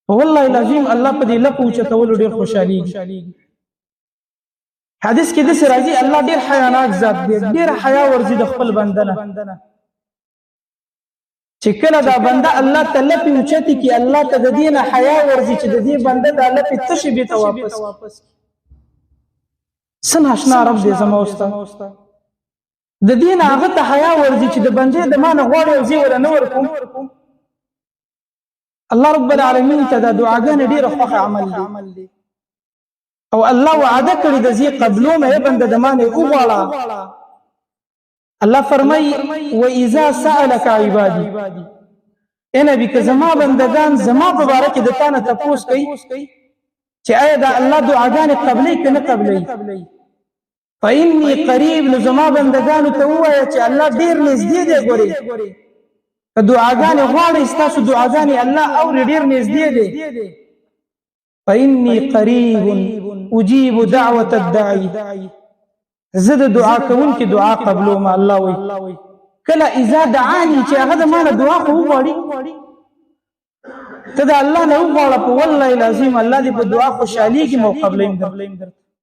والله العظیم الله په دې لپو چتول ډیر خوشالي. حدیث کې د راځي الله ډیر حیاناک ذات دی، ډیر حیا ورزي د خپل بندنه. چې کله دا بنده الله تعالی په اوچتي کې الله ته د دینه حیا ورزي چې د دې بنده د الله په تشبيه ته واپس سن آشنا رب دې زما واست د دینه هغه ته حیا ورزي چې د بنده د مان غوړې او زی ور نه ورکوم. الله رب العالمین ته د دعاګانې ډیر خوښ عمل دی او الله وعده کړی د زی قبلو مې بنده د مان وغواړه. الله فرمای و اذا سالك عبادي اے نبی که زما بندگان زما په باره کې د تانه تپوس کوي چې آیا دا الله دعاګانې قبلې کنه قبلې فإني قریب، نو زما بندگانو ته ووایه چې الله ډیر نږدې دی. ګوري که دعاګانې غواړئ ستاسو دعاګانې الله اوري، ډیر نږدې دی. فإني قریب اجیب دعوة الداعی، زه د دعا کوونکي دعا قبلوم. الله وی کله اذا دعاني چې هغه د مانه دعا خو وغواړي ته د الله نه وغواړه په والله العظیم الله دې په دعا خوشحالېږي مو قبلیم در.